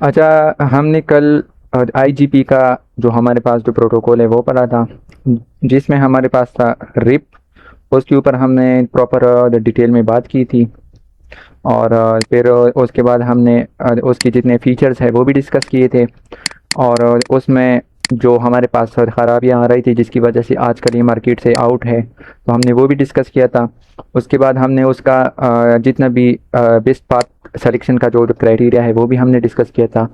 अच्छा, हमने कल आईजीपी का जो हमारे पास जो प्रोटोकॉल है वो पढ़ा था, जिसमें हमारे पास था रिप। उसके ऊपर हमने प्रॉपर डिटेल में बात की थी। और फिर उसके बाद हमने उसके जितने फीचर्स है वो भी डिस्कस किए थे। और उसमें जो हमारे पास ख़राबियाँ आ रही थी जिसकी वजह से आजकल ये मार्केट से आउट है, तो हमने वो भी डिस्कस किया था। उसके बाद हमने उसका जितना भी बेस्ट पाथ सिलेक्शन का जो क्राइटेरिया है वो भी हमने डिस्कस किया था।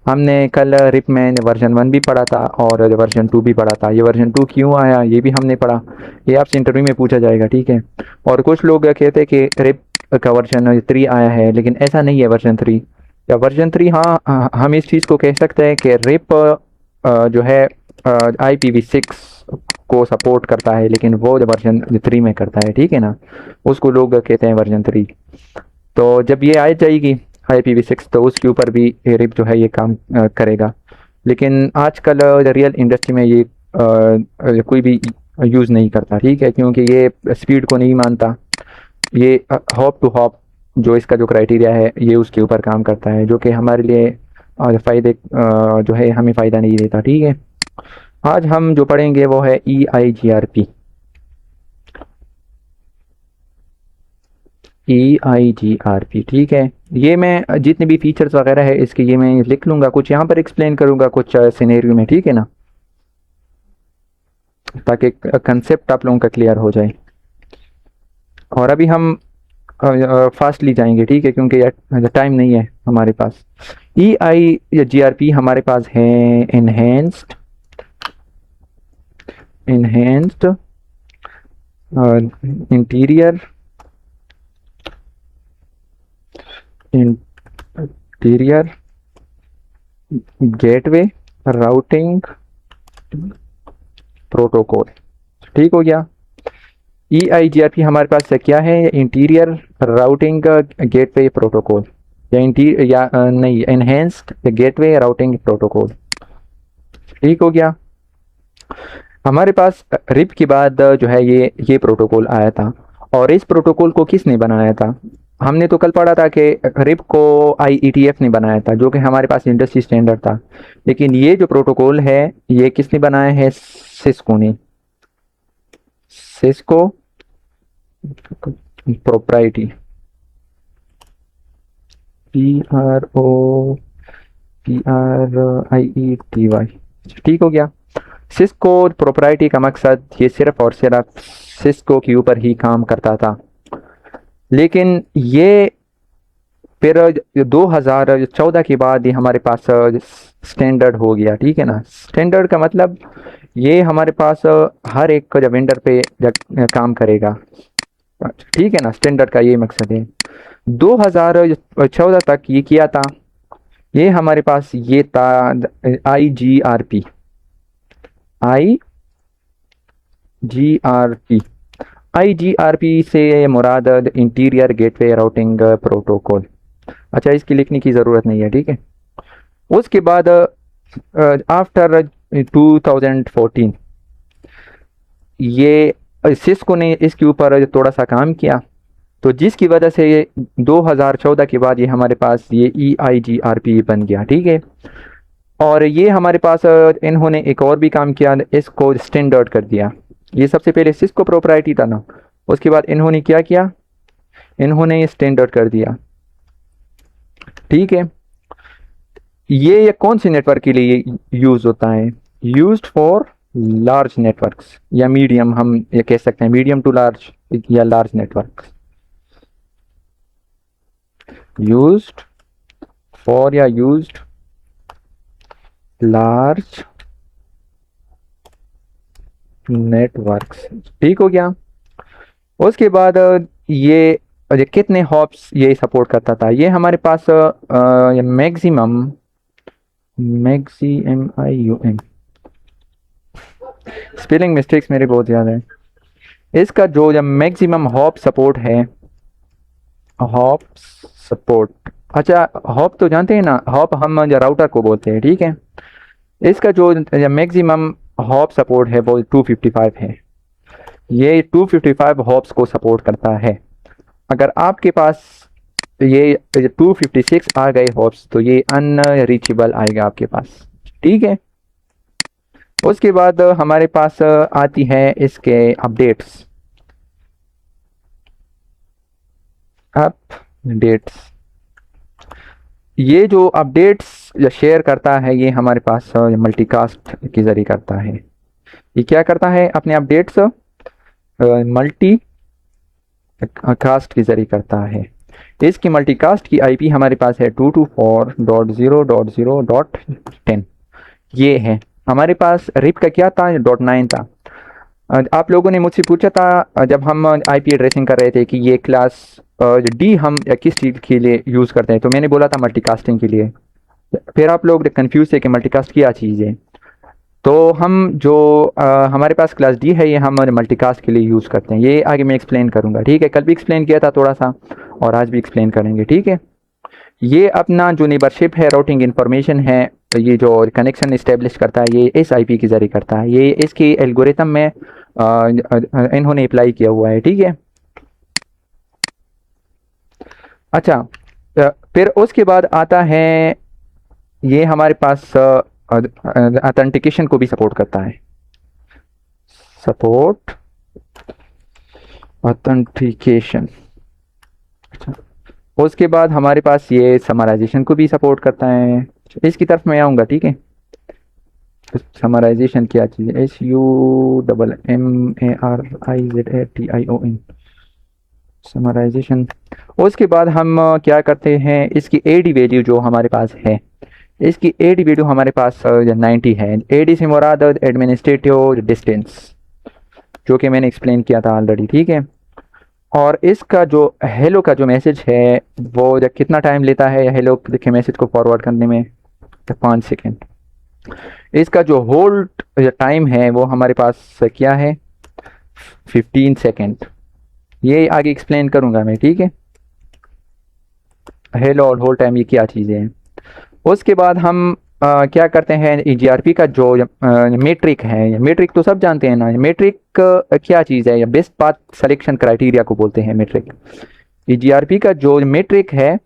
हमने कल रिप में वर्जन 1 भी पढ़ा था और वर्जन 2 भी पढ़ा था। ये वर्जन 2 क्यों आया ये भी हमने पढ़ा। ये आपसे इंटरव्यू में पूछा जाएगा, ठीक है। और कुछ लोग कहते हैं कि रिप का वर्जन 3 आया है, लेकिन ऐसा नहीं है। वर्जन 3 या वर्जन 3, हाँ, हम इस चीज़ को कह सकते हैं कि रिप जो है IPv6 को सपोर्ट करता है, लेकिन वो जो वर्जन 3 में करता है, ठीक है ना। उसको लोग कहते हैं वर्जन 3। तो जब ये आ जाएगी IPv6, तो उसके ऊपर भी रिप जो है ये काम करेगा। लेकिन आजकल रियल इंडस्ट्री में ये कोई भी यूज़ नहीं करता, ठीक है, क्योंकि ये स्पीड को नहीं मानता। ये हॉप टू हॉप जो इसका जो क्राइटेरिया है ये उसके ऊपर काम करता है, जो कि हमारे लिए फ़ायदे जो है हमें फ़ायदा नहीं देता, ठीक है। आज हम जो पढ़ेंगे वो है EIGRP। EIGRP, ठीक है। ये मैं जितने भी फीचर्स वगैरह है इसके ये मैं लिख लूँगा, कुछ यहाँ पर एक्सप्लेन करूँगा कुछ सिनेरियो में, ठीक है ना, ताकि कंसेप्ट आप लोगों का क्लियर हो जाए। और अभी हम फास्टली जाएंगे, ठीक है, क्योंकि टाइम नहीं है हमारे पास। EIGRP हमारे पास है enhanced enhanced interior interior gateway routing protocol, ठीक हो गया। EIGRP हमारे पास क्या है? इंटीरियर राउटिंग गेटवे प्रोटोकॉल, नहीं, एनहेंस्ड गेटवे राउटिंग प्रोटोकॉल, ठीक हो गया। हमारे पास रिप के बाद जो है ये प्रोटोकॉल आया था। और इस प्रोटोकॉल को किसने बनाया था? हमने तो कल पढ़ा था कि रिप को IETF ने बनाया था, जो कि हमारे पास इंडस्ट्री स्टैंडर्ड था। लेकिन ये जो प्रोटोकॉल है ये किसने बनाया है? सिस्को ने। सिस्को प्रोप्राइटी, PROPRIETY, ठीक हो गया। सिस्को प्रोप्राइटी का मकसद ये सिर्फ और सिर्फ सिस्को के ऊपर ही काम करता था। लेकिन ये फिर 2014 के बाद ये हमारे पास स्टैंडर्ड हो गया, ठीक है ना। स्टैंडर्ड का मतलब ये हमारे पास हर एक जब वेंडर पे काम करेगा, ठीक है ना। स्टैंडर्ड का ये मकसद है। 2014 तक ये किया था। ये हमारे पास ये था IGRP। IGRP IGRP से मुराद इंटीरियर गेटवे राउटिंग प्रोटोकॉल। अच्छा, इसकी लिखने की ज़रूरत नहीं है, ठीक है। उसके बाद आफ्टर 2014 ये सिस्को ने इसके ऊपर थोड़ा सा काम किया, तो जिसकी वजह से ये 2014 के बाद ये हमारे पास ये EIGRP बन गया, ठीक है। और ये हमारे पास इन्होंने एक और भी काम किया, इसको स्टैंडर्ड कर दिया। ये सबसे पहले सिस्को प्रोप्राइटी था ना, उसके बाद इन्होंने क्या किया? इन्होंने ये स्टैंडर्ड कर दिया, ठीक है। ये कौन से नेटवर्क के लिए यूज होता है? यूज्ड फॉर लार्ज नेटवर्क्स, या मीडियम, हम ये कह सकते हैं मीडियम टू लार्ज या लार्ज नेटवर्क। यूज्ड फॉर या यूज्ड लार्ज नेटवर्क्स, ठीक हो गया। उसके बाद ये कितने हॉप्स ये सपोर्ट करता था? ये हमारे पास मैक्सिमम MIUM, स्पेलिंग मिस्टेक्स मेरे बहुत ज़्यादा है। इसका जो जब मैक्सिमम हॉप सपोर्ट है, हॉप सपोर्ट, अच्छा, हॉप तो जानते हैं ना, हॉप हम जो राउटर को बोलते हैं, ठीक है। इसका जो मैक्सिमम हॉप सपोर्ट है वो 255 है। ये 255 हॉप्स को सपोर्ट करता है। अगर आपके पास ये 256 आ गए हॉप्स, तो ये अनरीचेबल आएगा आपके पास, ठीक है। उसके बाद हमारे पास आती है इसके अपडेट्स, अपडेट्स। ये जो अपडेट्स शेयर करता है ये हमारे पास मल्टीकास्ट के जरिए करता है। ये क्या करता है, अपने अपडेट्स मल्टी कास्ट के जरिए करता है। इसकी मल्टीकास्ट की आईपी हमारे पास है 224.0.0.10। ये है हमारे पास। रिप का क्या था, .9 था। आप लोगों ने मुझसे पूछा था जब हम आईपी एड्रेसिंग कर रहे थे कि ये क्लास डी हम किस चीज़ के लिए यूज़ करते हैं, तो मैंने बोला था मल्टीकास्टिंग के लिए। फिर आप लोग कंफ्यूज थे कि मल्टीकास्ट क्या चीज़ है। तो हम जो हमारे पास क्लास डी है ये हम मल्टीकास्ट के लिए यूज़ करते हैं। ये आगे मैं एक्सप्लेन करूँगा, ठीक है। कल भी एक्सप्लेन किया था थोड़ा सा, और आज भी एक्सप्लेन करेंगे, ठीक है। ये अपना जो नेबरशिप है, राउटिंग इंफॉर्मेशन है, ये जो कनेक्शन इस्टेब्लिश करता है ये इस आईपी के ज़रिए करता है। ये इसकी एल्गोरिथम में इन्होंने अप्लाई किया हुआ है, ठीक है। अच्छा, फिर उसके बाद आता है ये हमारे पास ऑथेंटिकेशन को भी सपोर्ट करता है। Support authentication. अच्छा, उसके बाद हमारे पास ये समराइजेशन को भी सपोर्ट करता है। इसकी तरफ मैं आऊँगा, ठीक है। समराइजेशन क्या चीज़ है, SUMMARIZATION, समराइजेशन। उसके बाद हम क्या करते हैं, इसकी एडी वैल्यू जो हमारे पास है, इसकी एडी वैल्यू हमारे पास 90 है। एडी से मुराद एडमिनिस्ट्रेटिव डिस्टेंस, जो कि मैंने एक्सप्लेन किया था ऑलरेडी, ठीक है। और इसका जो हेलो का जो मैसेज है वो जब कितना टाइम लेता है हेलो के मैसेज को फॉरवर्ड करने में, 5 सेकेंड। इसका जो होल्ड टाइम है वो हमारे पास क्या है, 15 सेकेंड। ये आगे एक्सप्लेन करूंगा मैं, ठीक है। हेलो और होल्ड टाइम ये क्या चीज़ें हैं। उसके बाद हम क्या करते हैं, ईजीआरपी का जो मेट्रिक है, मेट्रिक तो सब जानते हैं ना। मेट्रिक क्या चीज़ है, या बेस्ट पाथ सिलेक्शन क्राइटेरिया को बोलते हैं मेट्रिक। ईजीआरपी का जो मेट्रिक है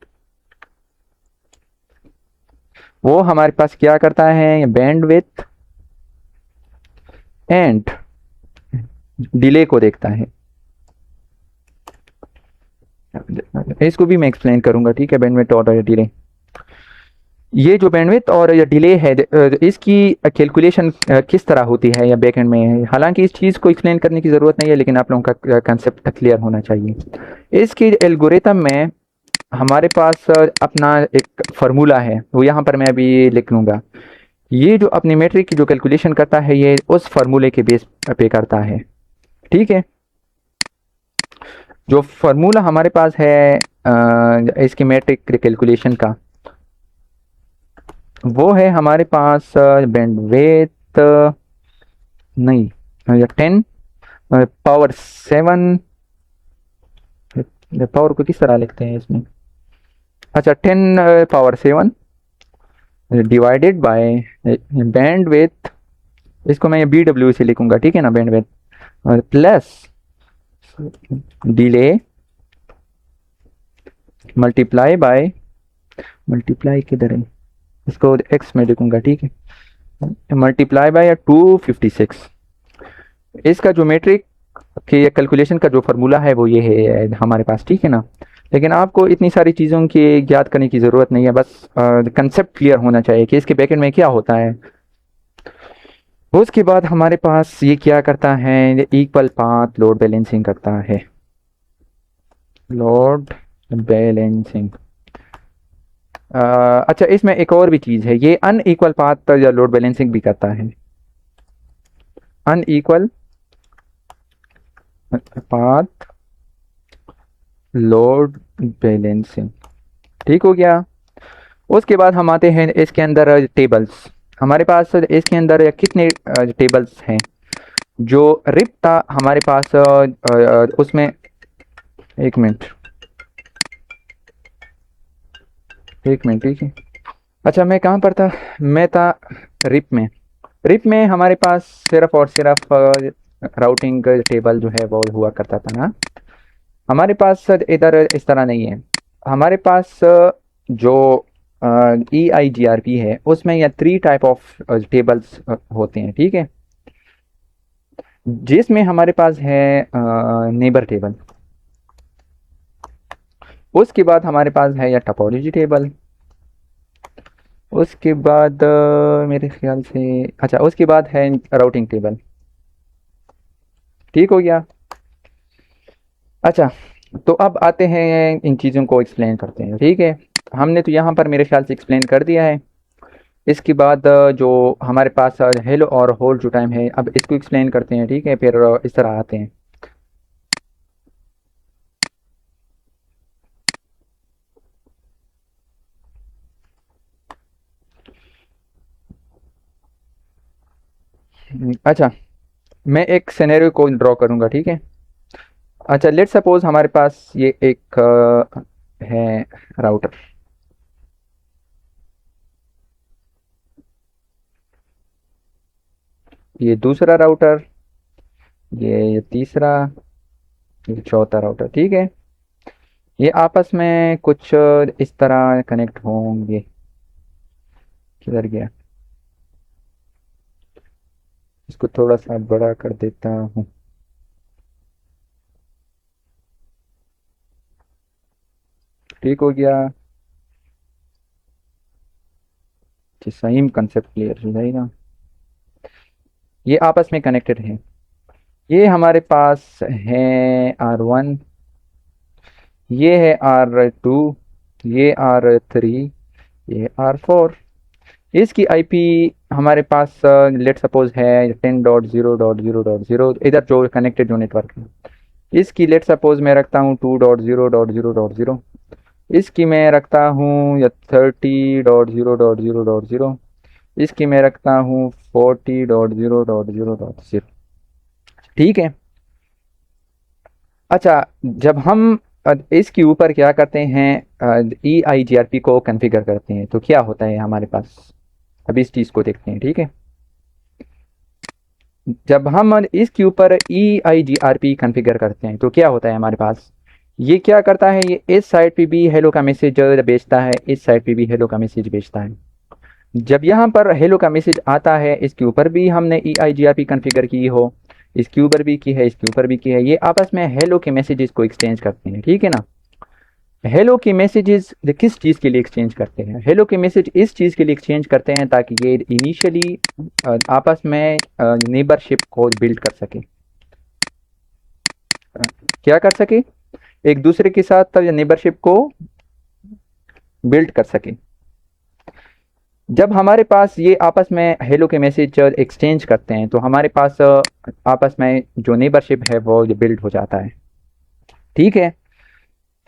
वो हमारे पास क्या करता है, बैंडविड्थ एंड डिले को देखता है। इसको भी मैं एक्सप्लेन करूंगा, ठीक है। बैंडविड्थ और डिले, ये जो बैंडविड्थ और या डिले है इसकी कैलकुलेशन किस तरह होती है या बैकएंड में है। हालांकि इस चीज़ को एक्सप्लेन करने की ज़रूरत नहीं है, लेकिन आप लोगों का कंसेप्ट क्लियर होना चाहिए। इसकी एल्गोरिथम में हमारे पास अपना एक फार्मूला है, वो यहाँ पर मैं अभी लिख लूँगा। ये जो अपनी मेट्रिक की जो कैलकुलेशन करता है ये उस फार्मूले के बेस पे करता है, ठीक है। जो फार्मूला हमारे पास है इसकी मेट्रिक कैलकुलेशन का, वो है हमारे पास बैंडविड्थ नहीं, 10 पावर 7। पावर को किस तरह लिखते हैं इसमें, अच्छा 10 पावर 7 डिवाइडेड बाय बैंडविड्थ। इसको मैं ये BW से लिखूंगा, ठीक है ना, bandwidth plus delay multiply by, multiply किधर है, इसको x में लिखूंगा, ठीक है, मल्टीप्लाई बाय 256। इसका जो मेट्रिक के कैलकुलेशन का जो फार्मूला है वो ये है हमारे पास, ठीक है ना। लेकिन आपको इतनी सारी चीज़ों की याद करने की ज़रूरत नहीं है, बस कंसेप्ट क्लियर होना चाहिए कि इसके बैकएंड में क्या होता है। उसके बाद हमारे पास ये क्या करता है, इक्वल पाथ लोड बैलेंसिंग करता है। लोड बैलेंसिंग, अच्छा इसमें एक और भी चीज़ है, ये अनइक्वल पाथ या लोड बैलेंसिंग भी करता है। अनइक्वल पाथ लोड बैलेंसिंग, ठीक हो गया। उसके बाद हम आते हैं इसके अंदर टेबल्स। हमारे पास इसके अंदर कितने टेबल्स हैं। जो रिप था हमारे पास उसमें, एक मिनट, ठीक है। अच्छा मैं कहाँ पर था, मैं था रिप में। रिप में हमारे पास सिर्फ और सिर्फ राउटिंग टेबल जो है वो हुआ करता था ना। हमारे पास इधर इस तरह नहीं है। हमारे पास जो EIGRP है उसमें यह 3 टाइप ऑफ टेबल्स होते हैं, ठीक है, जिसमें हमारे पास है नेबर टेबल, उसके बाद हमारे पास है या टपोलॉजी टेबल, उसके बाद मेरे ख्याल से अच्छा उसके बाद है राउटिंग टेबल। ठीक हो गया। अच्छा, तो अब आते हैं इन चीज़ों को एक्सप्लेन करते हैं, ठीक है। हमने तो यहाँ पर मेरे ख्याल से एक्सप्लेन कर दिया है। इसके बाद जो हमारे पास हेलो और होल्ड जो टाइम है, अब इसको एक्सप्लेन करते हैं, ठीक है, फिर इस तरह आते हैं। अच्छा, मैं एक सिनेरियो को ड्रॉ करूँगा, ठीक है। अच्छा, लेट सपोज हमारे पास ये एक है राउटर, ये दूसरा राउटर, ये तीसरा, ये चौथा राउटर, ठीक है। ये आपस में कुछ इस तरह कनेक्ट होंगे। किधर गया, इसको थोड़ा सा बड़ा कर देता हूँ। ठीक हो गया, सेम कंसेप्ट क्लियर हो जाएगा। ये आपस में कनेक्टेड है। ये हमारे पास है R1, ये है R2, ये R3, ये R4। इसकी IP हमारे पास लेट सपोज है 10.0.0.0, इधर जो कनेक्टेड जो नेटवर्क है इसकी लेट सपोज मैं रखता हूँ 2.0.0.0, इसकी मैं रखता हूँ या 30.0.0.0, इसकी मैं रखता हूँ 40.0.0.0। ठीक है। अच्छा, जब हम इसके ऊपर क्या करते हैं, EIGRP को कॉन्फ़िगर करते हैं तो क्या होता है हमारे पास, अभी इस चीज़ को देखते हैं, ठीक है। जब हम इसके ऊपर EIGRP कॉन्फ़िगर करते हैं तो क्या होता है हमारे पास, ये क्या करता है, ये इस साइड पे भी हेलो का मैसेज भेजता है, इस साइड पे भी हेलो का मैसेज भेजता है। जब यहाँ पर हेलो का मैसेज आता है, इसके ऊपर भी हमने EIGRP कॉन्फ़िगर की हो, इसके ऊपर भी की है, इसके ऊपर भी की है, ये आपस में हेलो के मैसेजेस को एक्सचेंज करते हैं, ठीक है ना। हेलो के मैसेजेस किस चीज़ के लिए एक्सचेंज करते हैं, हेलो के मैसेज इस चीज़ के लिए एक्सचेंज करते हैं ताकि ये इनिशियली आपस में नेबरशिप को बिल्ड कर सके, क्या कर सके, एक दूसरे के साथ नेबरशिप को बिल्ड कर सके। जब हमारे पास ये आपस में हेलो के मैसेज एक्सचेंज करते हैं तो हमारे पास आपस में जो नेबरशिप है वो बिल्ड हो जाता है, ठीक है।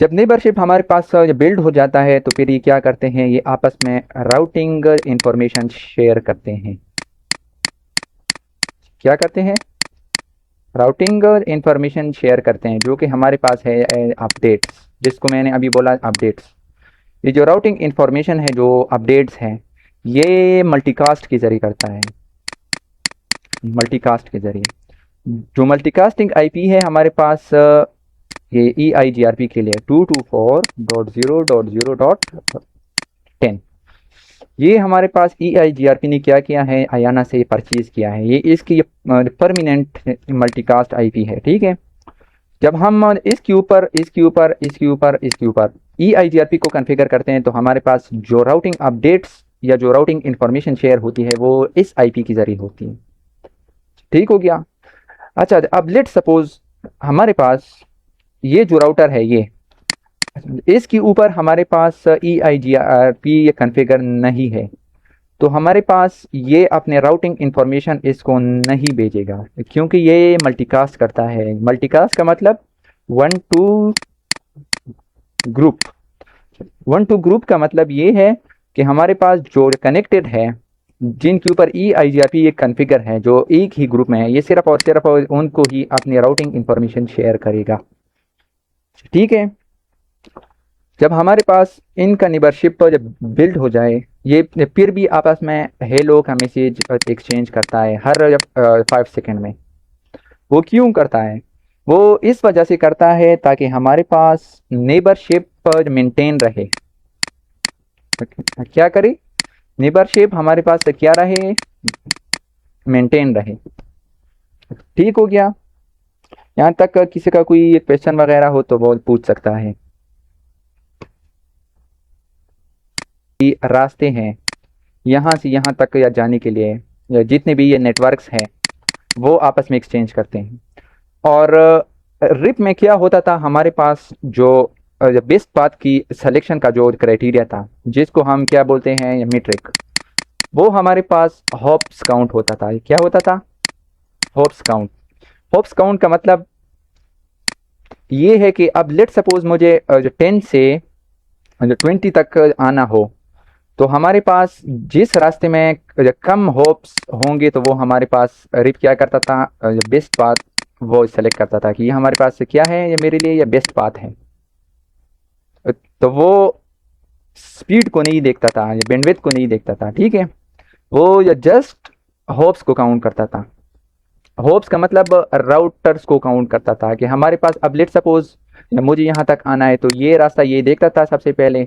जब नेबरशिप हमारे पास बिल्ड हो जाता है तो फिर ये क्या करते हैं, ये आपस में राउटिंग इंफॉर्मेशन शेयर करते हैं। क्या करते हैं, राउटिंग इंफॉर्मेशन शेयर करते हैं, जो कि हमारे पास है अपडेट्स, जिसको मैंने अभी बोला अपडेट्स। ये जो राउटिंग इंफॉर्मेशन है, जो अपडेट्स हैं, ये मल्टीकास्ट के जरिए करता है, मल्टीकास्ट के जरिए। जो मल्टीकास्टिंग IP है हमारे पास ये EIGRP के लिए 224.0.0.10, ये हमारे पास EIGRP ने क्या किया है, अयाना से परचेज किया है, ये इसकी परमानेंट मल्टीकास्ट IP है, ठीक है। जब हम इसके ऊपर इसके ऊपर इसके ऊपर इसके ऊपर EIGRP को कॉन्फ़िगर करते हैं तो हमारे पास जो राउटिंग अपडेट्स या जो राउटिंग इंफॉर्मेशन शेयर होती है वो इस IP के जरिए होती है। ठीक हो गया। अच्छा, अब लेट सपोज हमारे पास ये जो राउटर है, ये इसके ऊपर हमारे पास EIGRP कॉन्फ़िगर नहीं है, तो हमारे पास ये अपने राउटिंग इंफॉर्मेशन इसको नहीं भेजेगा, क्योंकि ये मल्टीकास्ट करता है। मल्टीकास्ट का मतलब 1 to ग्रुप, 1 to ग्रुप का मतलब ये है कि हमारे पास जो कनेक्टेड है, जिनके ऊपर EIGRP एक कॉन्फ़िगर है, जो एक ही ग्रुप में है, ये सिर्फ और सिर्फ उनको ही अपनी राउटिंग इंफॉर्मेशन शेयर करेगा, ठीक है। जब हमारे पास इनका नेबरशिप जब बिल्ड हो जाए, ये फिर भी आपस में हेलो का मैसेज एक्सचेंज करता है हर 5 सेकंड में। वो क्यों करता है, वो इस वजह से करता है ताकि हमारे पास नेबरशिप मेंटेन रहे। क्या करे, नेबरशिप हमारे पास क्या रहे, मेंटेन रहे। ठीक हो गया। यहाँ तक किसी का कोई क्वेश्चन वगैरह हो तो वो पूछ सकता है। रास्ते हैं यहाँ से यहाँ तक या जाने के लिए, या जितने भी ये नेटवर्क्स हैं वो आपस में एक्सचेंज करते हैं। और रिप में क्या होता था, हमारे पास जो बेस्ट पाथ की सिलेक्शन का जो क्राइटेरिया था, जिसको हम क्या बोलते हैं मीट्रिक, वो हमारे पास हॉप्स काउंट होता था। क्या होता था, हॉप्स काउंट। हॉप्स काउंट का मतलब ये है कि अब लेट सपोज मुझे जो 10 से जो 20 तक आना हो, तो हमारे पास जिस रास्ते में कम होप्स होंगे तो वो हमारे पास रिप क्या करता था, बेस्ट पाथ वो सेलेक्ट करता था कि ये हमारे पास क्या है, ये मेरे लिए ये बेस्ट पाथ है। तो वो स्पीड को नहीं देखता था, या बैंडविड्थ को नहीं देखता था, ठीक है, वो या जस्ट होप्स को काउंट करता था। होप्स का मतलब राउटर्स को काउंट करता था कि हमारे पास अब लेट सपोज मुझे यहाँ तक आना है, तो ये रास्ता ये देखता था सबसे पहले,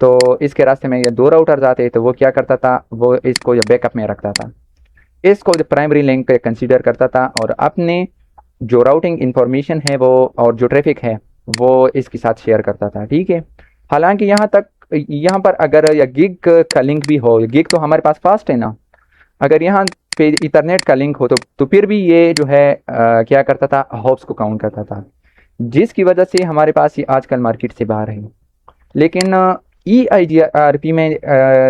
तो इसके रास्ते में ये 2 राउटर्स आते तो वो क्या करता था, वो इसको बैकअप में रखता था, इसको प्राइमरी लिंक कंसीडर करता था, और अपने जो राउटिंग इंफॉर्मेशन है वो और जो ट्रैफिक है वो इसके साथ शेयर करता था, ठीक है। हालांकि यहाँ पर अगर या गिग का लिंक भी हो, गिग तो हमारे पास फास्ट है ना, अगर यहाँ पे इथरनेट का लिंक हो तो फिर भी ये जो है क्या करता था, हॉप्स को काउंट करता था, जिसकी वजह से हमारे पास ये आजकल मार्केट से बाहर है। लेकिन EIGRP में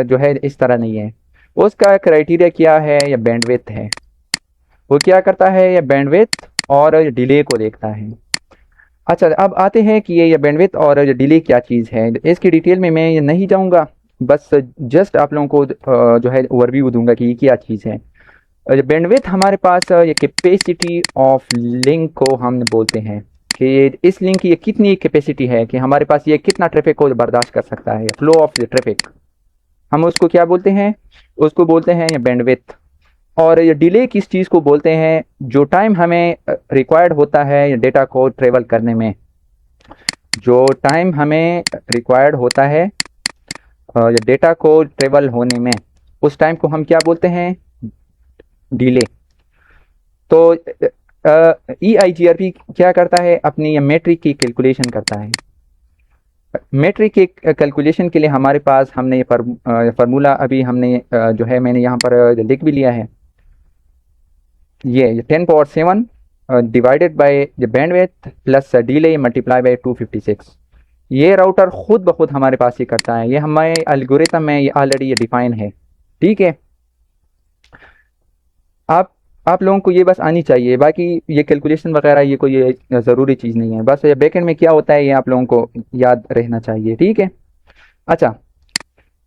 जो है इस तरह नहीं है। उसका क्राइटेरिया क्या है, या बैंडविड्थ है। वो क्या करता है, या बैंडविड्थ और डिले को देखता है। अच्छा, अब आते हैं कि ये बैंडविड्थ और डिले क्या चीज़ है। इसकी डिटेल में मैं नहीं जाऊंगा, बस जस्ट आप लोगों को जो है ओवरव्यू दूंगा कि ये क्या चीज़ है। बैंडविड्थ हमारे पास ये कैपेसिटी ऑफ लिंक को हम बोलते हैं कि इस लिंक की ये कितनी कैपेसिटी है, कि हमारे पास ये कितना ट्रैफिक को बर्दाश्त कर सकता है, फ्लो ऑफ द ट्रैफिक, हम उसको क्या बोलते हैं, उसको बोलते हैं ये बैंडविड्थ। और ये डिले किस चीज़ को बोलते हैं, जो टाइम हमें रिक्वायर्ड होता है ये डेटा को ट्रेवल करने में, जो टाइम हमें रिक्वायर्ड होता है ये डेटा को ट्रेवल होने में, उस टाइम को हम क्या बोलते हैं, डिले। तो EIGRP क्या करता है, अपनी मेट्रिक की कैलकुलेशन करता है। मेट्रिक के कैलकुलेशन के लिए हमारे पास हमने ये फार्मूला अभी हमने जो है मैंने यहाँ पर लिख भी लिया है, ये 10⁻7 divided by the bandwidth plus delay multiply by 256। ये राउटर खुद ब खुद हमारे पास ही करता है, ये हमारे एल्गोरिथम में ये ऑलरेडी ये डिफाइन है, ठीक है। आप लोगों को ये बस आनी चाहिए, बाकी ये कैलकुलेशन वगैरह ये कोई ये ज़रूरी चीज़ नहीं है, बस ये बैकएंड में क्या होता है ये आप लोगों को याद रहना चाहिए, ठीक है। अच्छा,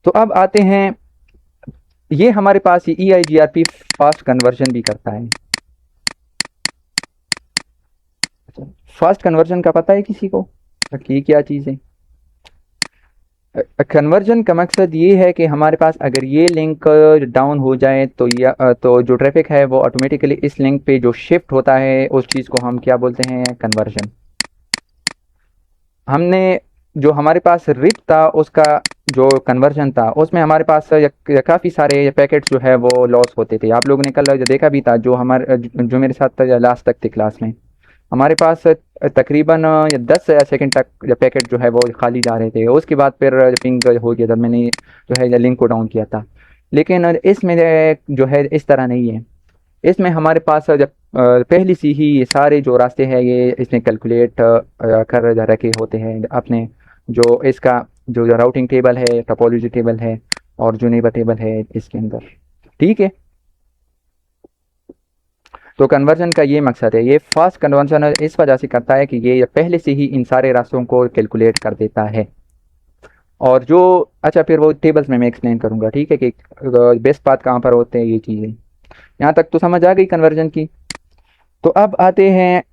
तो अब आते हैं, ये हमारे पास ये EIGRP फास्ट कन्वर्जन भी करता है। फास्ट कन्वर्जन का पता है किसी को कि क्या चीज़ है? कन्वर्जन का मकसद ये है कि हमारे पास अगर ये लिंक डाउन हो जाए तो जो ट्रैफिक है वो ऑटोमेटिकली इस लिंक पे जो शिफ्ट होता है उस चीज़ को हम क्या बोलते हैं, कन्वर्जन। हमने जो हमारे पास रिप था उसका जो कन्वर्जन था उसमें हमारे पास काफ़ी सारे पैकेट्स जो है वो लॉस होते थे। आप लोगों ने कल जो देखा भी था, जो मेरे साथ लास्ट तक थे क्लास में, हमारे पास तकरीबन 10 सेकंड तक पैकेट जो है वो खाली जा रहे थे। उसके बाद फिर पिंग हो गया जब मैंने जो है लिंक को डाउन किया था। लेकिन इसमें जो है इस तरह नहीं है, इसमें हमारे पास जब पहले से ही ये सारे जो रास्ते हैं ये इसमें कैलकुलेट कर रखे होते हैं अपने, जो इसका जो राउटिंग टेबल है, टोपोलॉजी टेबल है, और जो नेबर टेबल है इसके अंदर, ठीक है। तो कन्वर्जन का ये मकसद है, ये फास्ट कन्वर्जन इस वजह से करता है कि ये पहले से ही इन सारे रास्तों को कैलकुलेट कर देता है। और जो अच्छा, फिर वो टेबल्स में मैं एक्सप्लेन करूंगा, ठीक है, कि बेस्ट पाथ कहाँ पर होते हैं ये चीज़ें। यहाँ तक तो समझ आ गई कन्वर्जन की। तो अब आते हैं,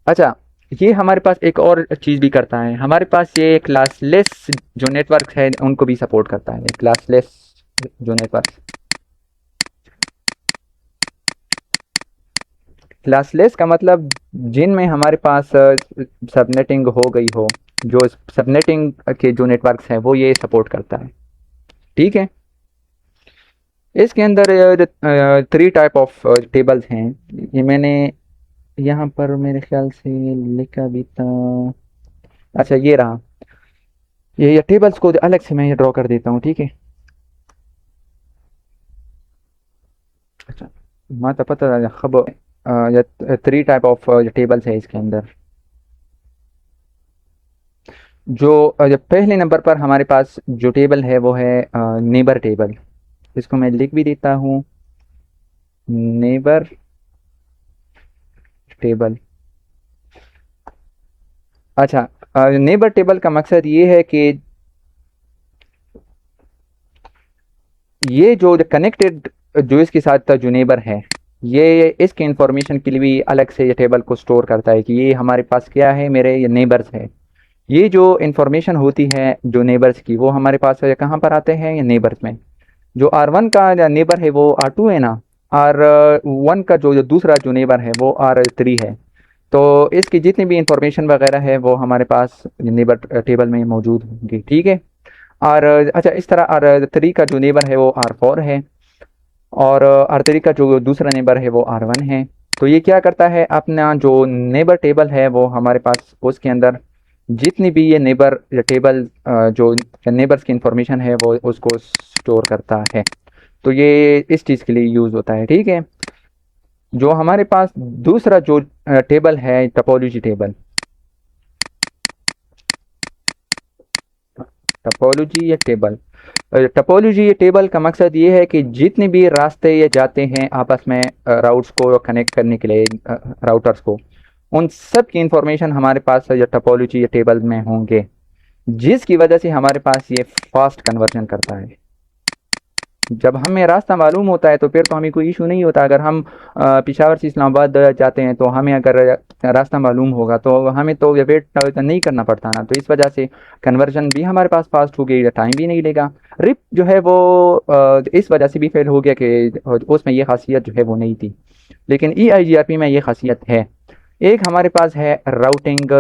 अच्छा, ये हमारे पास एक और चीज़ भी करता है, हमारे पास ये क्लासलेस जो नेटवर्क है उनको भी सपोर्ट करता है। क्लासलेस जो नेटवर्क, क्लासलेस का मतलब जिनमें हमारे पास सबनेटिंग हो गई हो, जो सबनेटिंग के जो नेटवर्क्स हैं वो ये सपोर्ट करता है। ठीक है, इसके अंदर 3 टाइप ऑफ टेबल्स हैं। ये मैंने यहाँ पर मेरे ख्याल से लिखा भी था। अच्छा, ये रहा। ये टेबल्स को अलग से मैं ये ड्रॉ कर देता हूँ, ठीक है। अच्छा, मैं तो पता था खब 3 टाइप ऑफ टेबल्स है इसके अंदर। जो पहले नंबर पर हमारे पास जो टेबल है वो है नेबर टेबल। इसको मैं लिख भी देता हूँ, नेबर टेबल। अच्छा, नेबर टेबल का मकसद ये है कि ये जो कनेक्टेड जो इसके साथ जो नेबर है, ये इसके इंफॉर्मेशन के लिए भी अलग से ये टेबल को स्टोर करता है कि ये हमारे पास क्या है, मेरे ये नेबर्स है। ये जो इंफॉर्मेशन होती है जो नेबर्स की, वो हमारे पास कहाँ पर आते हैं, ये नेबर्स में। जो R1 का नेबर है वो R2 है ना, R1 का जो दूसरा जो नेबर है वो R3 है। तो इसकी जितनी भी इंफॉर्मेशन वगैरह है वो हमारे पास नेबर टेबल में मौजूद होंगी, ठीक है। और अच्छा, इस तरह R3 का जो नेबर है वो R4 है, और R3 का जो दूसरा नेबर है वो R1 है। तो ये क्या करता है, अपना जो नेबर टेबल है वो हमारे पास उसके अंदर जितनी भी ये नेबर टेबल जो नेबर्स की इंफॉर्मेशन है वो उसको स्टोर करता है। तो ये इस चीज़ के लिए यूज़ होता है, ठीक है। जो हमारे पास दूसरा जो टेबल है, टपोलॉजी टेबल। टपोलॉजी या टेबल, टपोलॉजी या टेबल का मकसद ये है कि जितने भी रास्ते ये जाते हैं आपस में राउट्स को कनेक्ट करने के लिए, राउटर्स को, उन सब की इंफॉर्मेशन हमारे पास या टपोलॉजी या टेबल में होंगे, जिसकी वजह से हमारे पास ये फास्ट कन्वर्जन करता है। जब हमें रास्ता मालूम होता है तो फिर तो हमें कोई इशू नहीं होता। अगर हम पिशावर से इस्लामाबाद जाते हैं तो हमें अगर रास्ता मालूम होगा तो हमें तो वेट नहीं करना पड़ता ना। तो इस वजह से कन्वर्जन भी हमारे पास फास्ट हो गई, टाइम भी नहीं लेगा। रिप जो है वो इस वजह से भी फेल हो गया कि उसमें ये खासियत जो है वो नहीं थी, लेकिन EIGRP में ये खासियत है। एक हमारे पास है राउटिंग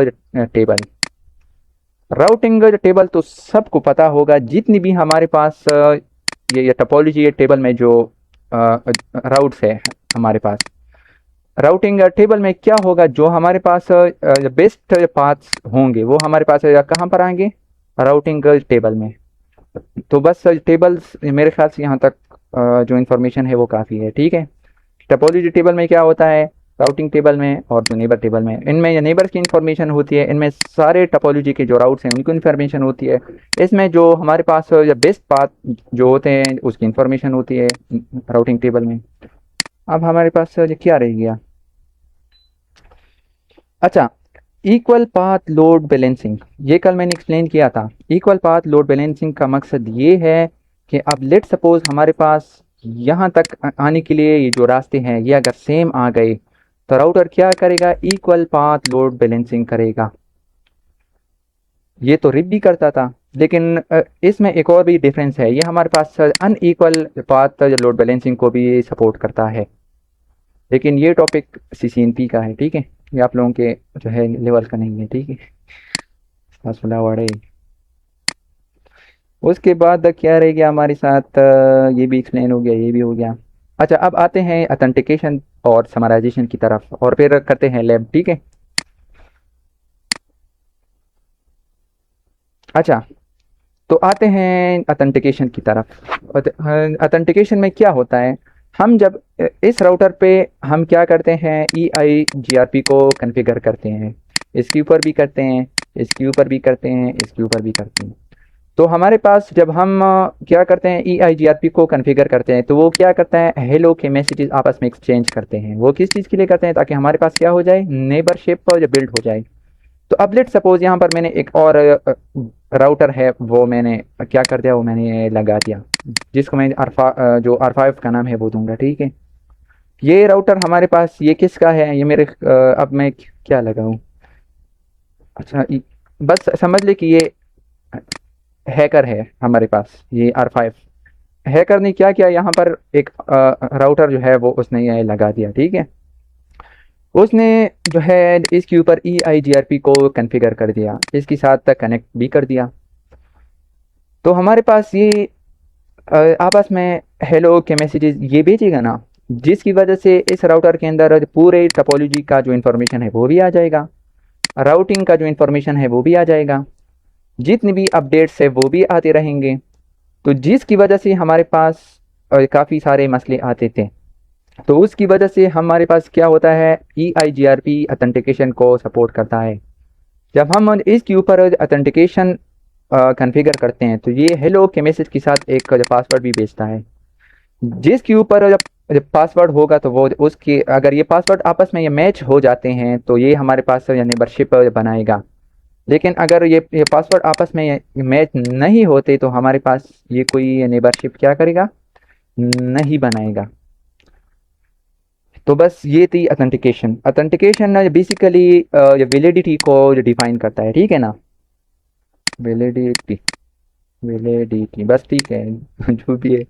टेबल। राउटिंग टेबल तो सबको पता होगा, जितनी भी हमारे पास ये टपोलॉजी टेबल में जो राउट्स है हमारे पास, राउटिंग टेबल में क्या होगा, जो हमारे पास बेस्ट पाथ्स होंगे वो हमारे पास कहाँ पर आएंगे, राउटिंग टेबल में। तो बस टेबल्स मेरे ख्याल से यहाँ तक जो इन्फॉर्मेशन है वो काफ़ी है, ठीक है। टपोलॉजी टेबल में क्या होता है, राउटिंग टेबल में और जो नेबर टेबल में, इनमें नेबर्स की इन्फॉर्मेशन होती है, इनमें सारे टपोलॉजी के जो राउट्स हैं उनकी इन्फॉर्मेशन होती है। इसमें जो हमारे पास बेस्ट पाथ जो होते हैं उसकी इन्फॉर्मेशन होती है राउटिंग टेबल में। अब हमारे पास क्या रह गया, अच्छा, इक्वल पाथ लोड बैलेंसिंग। ये कल मैंने एक्सप्लेन किया था। इक्वल पाथ लोड बैलेंसिंग का मकसद ये है कि अब लेट सपोज हमारे पास यहाँ तक आने के लिए ये जो रास्ते हैं ये अगर सेम आ गए तो राउटर क्या करेगा, इक्वल पाथ लोड बैलेंसिंग करेगा। ये तो रिप भी करता था, लेकिन इसमें एक और भी डिफरेंस है, ये हमारे पास अनइक्वल पाथ लोड बैलेंसिंग को भी सपोर्ट करता है। लेकिन ये टॉपिक CCNP का है, ठीक है। ये आप लोगों के जो है लेवल का नहीं है, ठीक है। वाड़े उसके बाद क्या रह गया हमारे साथ, ये भी एक्सप्लेन हो गया, ये भी हो गया। अच्छा, अब आते हैं ऑथेंटिकेशन और समराइजेशन की तरफ, और फिर करते हैं लैब, ठीक है। अच्छा, तो आते हैं ऑथेंटिकेशन की तरफ। ऑथेंटिकेशन में क्या होता है, हम जब इस राउटर पे हम क्या करते हैं, EIGRP को कॉन्फ़िगर करते हैं, इसके ऊपर भी करते हैं, इसके ऊपर भी करते हैं, इसके ऊपर भी करते हैं। तो हमारे पास जब हम क्या करते हैं, EIGRP को कॉन्फ़िगर करते हैं तो वो क्या करता है, हेलो के मैसेजेस आपस में एक्सचेंज करते हैं। वो किस चीज़ के लिए करते हैं, ताकि हमारे पास क्या हो जाए, नेबरशिप जो बिल्ड हो जाए। तो अब लेट सपोज यहाँ पर मैंने एक और राउटर है वो मैंने क्या कर दिया, वो मैंने लगा दिया, जिसको मैं जो R5 का नाम है वो दूंगा, ठीक है। ये राउटर हमारे पास ये किसका है, ये मेरे अब मैं क्या लगाऊं, अच्छा, बस समझ ले कि ये हैकर है हमारे पास, ये R5 हैकर ने क्या किया, यहाँ पर एक राउटर जो है वो उसने ये लगा दिया, ठीक है। उसने जो है इसके ऊपर EIGRP को कॉन्फ़िगर कर दिया, इसके साथ तक कनेक्ट भी कर दिया। तो हमारे पास ये आपस में हेलो के मैसेजेस ये भेजेगा ना, जिसकी वजह से इस राउटर के अंदर पूरे टोपोलॉजी का जो इन्फॉर्मेशन है वो भी आ जाएगा, राउटिंग का जो इन्फॉर्मेशन है वो भी आ जाएगा, जितनी भी अपडेट्स है वो भी आते रहेंगे। तो जिसकी वजह से हमारे पास काफ़ी सारे मसले आते थे। तो उसकी वजह से हमारे पास क्या होता है, EIGRP अथेंटिकेशन को सपोर्ट करता है। जब हम इसके ऊपर अथेंटिकेशन कॉन्फ़िगर करते हैं तो ये हेलो के मैसेज के साथ एक पासवर्ड भी भेजता है, जिसके ऊपर जब पासवर्ड होगा तो वो उसके अगर ये पासवर्ड आपस में ये मैच हो जाते हैं तो ये हमारे पास नेबरशिप बनाएगा। लेकिन अगर ये पासवर्ड आपस में मैच नहीं होते तो हमारे पास ये कोई नेबरशिप क्या करेगा, नहीं बनाएगा। तो बस ये थी अथेंटिकेशन। अथेंटिकेशन बेसिकली वैलिडिटी को डिफाइन करता है, ठीक है ना, वैलिडिटी, वैलिडिटी बस, ठीक है जो भी है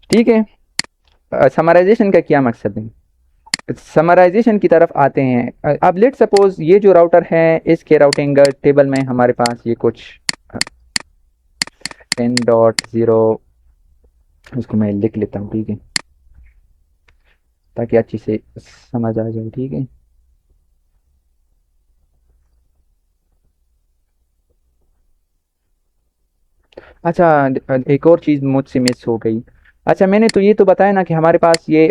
ठीक है। समराइजेशन का क्या मकसद है, समराइजेशन की तरफ आते हैं। अब लेट सपोज ये जो राउटर है इसके राउटिंग टेबल में हमारे पास ये कुछ 10.0, इसको मैं लिख लेता हूँ, ठीक है, ताकि अच्छी से समझ आ जाए, ठीक है। अच्छा, एक और चीज़ मुझसे मिस हो गई। अच्छा, मैंने तो ये तो बताया ना कि हमारे पास ये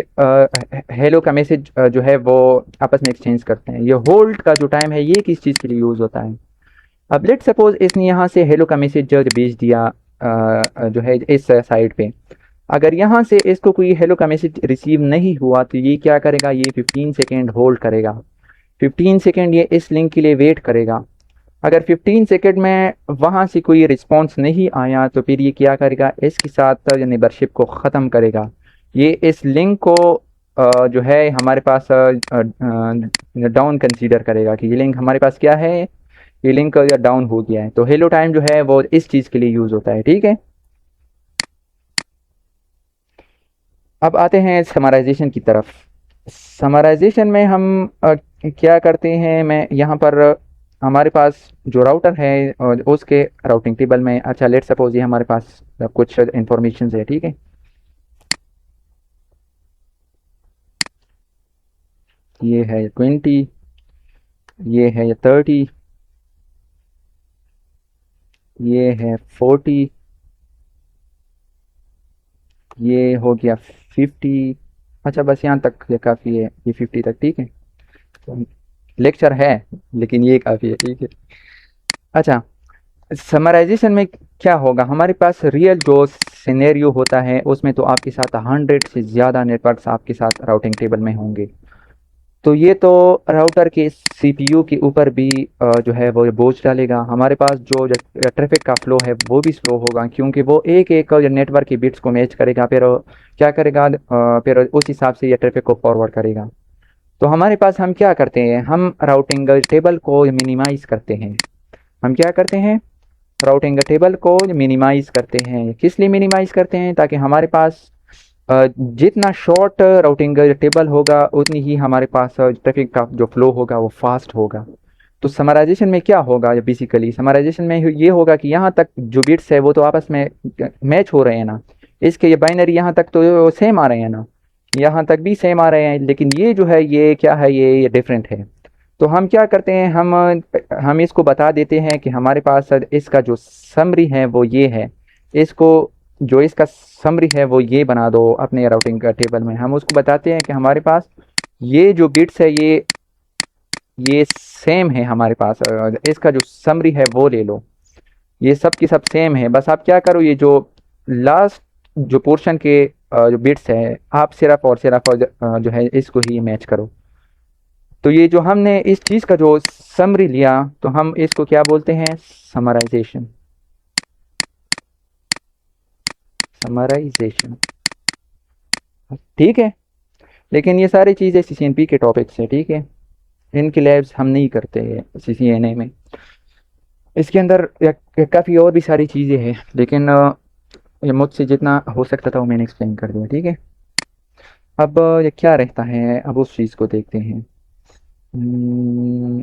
हेलो का मैसेज जो है वो आपस में एक्सचेंज करते हैं। ये होल्ड का जो टाइम है ये किस चीज़ के लिए यूज़ होता है। अब लेट सपोज इसने यहाँ से हेलो का मैसेज जो भेज दिया जो है इस साइड पे। अगर यहाँ से इसको कोई हेलो का मैसेज रिसीव नहीं हुआ तो ये क्या करेगा, ये 15 सेकेंड होल्ड करेगा। 15 सेकेंड ये इस लिंक के लिए वेट करेगा। अगर 15 सेकेंड में वहाँ से कोई रिस्पॉन्स नहीं आया तो फिर ये क्या करेगा, इसके साथ नेबरशिप को ख़त्म करेगा। ये इस लिंक को जो है हमारे पास डाउन कंसीडर करेगा कि ये लिंक हमारे पास क्या है, ये लिंक डाउन हो गया है। तो हेलो टाइम जो है वो इस चीज़ के लिए यूज़ होता है, ठीक है। अब आते हैं समराइजेशन की तरफ। समराइजेशन में हम क्या करते हैं, मैं यहाँ पर हमारे पास जो राउटर है और उसके राउटिंग टेबल में, अच्छा लेट सपोज ये हमारे पास कुछ इंफॉर्मेशन है, ठीक है। ये है 20, ये है 30, ये है 40, ये हो गया 50। अच्छा बस यहाँ तक ये काफ़ी है, ये 50 तक, ठीक है। तो लेक्चर है लेकिन ये काफ़ी है, ठीक है। अच्छा, समराइजेशन में क्या होगा, हमारे पास रियल जो सिनेरियो होता है उसमें तो आपके साथ 100 से ज़्यादा नेटवर्क्स आपके साथ राउटिंग टेबल में होंगे। तो ये तो राउटर के CPU के ऊपर भी जो है वो बोझ डालेगा। हमारे पास जो ट्रैफिक का फ्लो है वो भी स्लो होगा, क्योंकि वो एक एक नेटवर्क के बिट्स को मैच करेगा, फिर क्या करेगा, फिर उस हिसाब से ये ट्रैफिक को फॉरवर्ड करेगा। तो हमारे पास हम क्या करते हैं, हम राउटिंग टेबल को मिनिमाइज़ करते हैं। हम क्या करते हैं, राउटिंग टेबल को मिनिमाइज़ करते हैं। किस लिए मिनिमाइज़ करते हैं, ताकि हमारे पास जितना शॉर्ट राउटिंग टेबल होगा उतनी ही हमारे पास ट्रैफिक का जो फ्लो होगा वो फास्ट होगा। तो समराइजेशन में क्या होगा, बेसिकली समराइजेशन में ये होगा कि यहाँ तक जो बिट्स है वो तो आपस में मैच हो रहे हैं ना, इसके ये बाइनरी यहाँ तक तो सेम आ रहे हैं ना, यहाँ तक भी सेम आ रहे हैं, लेकिन ये जो है ये क्या है, ये डिफरेंट है। तो हम क्या करते हैं, हम इसको बता देते हैं कि हमारे पास इसका जो समरी है वो ये है, इसको जो इसका समरी है वो ये बना दो अपने राउटिंग का टेबल में। हम उसको बताते हैं कि हमारे पास ये जो बिट्स है ये सेम है हमारे पास, इसका जो समरी है वो ले लो, ये सब की सब सेम है। बस आप क्या करो, ये जो लास्ट जो पोर्शन के जो बिट्स है आप सिर्फ और सिर्फ जो है इसको ही मैच करो। तो ये जो हमने इस चीज़ का जो समरी लिया तो हम इसको क्या बोलते हैं, समराइजेशन। समराइजेशन, ठीक है। लेकिन ये सारी चीज़ें CCNP के टॉपिक्स हैं, ठीक है, इनके लैब्स हम नहीं करते हैं CCNA में। इसके अंदर काफ़ी और भी सारी चीज़ें हैं, लेकिन ये मुझसे जितना हो सकता था वो मैंने एक्सप्लेन कर दिया, ठीक है। अब ये क्या रहता है, अब उस चीज़ को देखते हैं।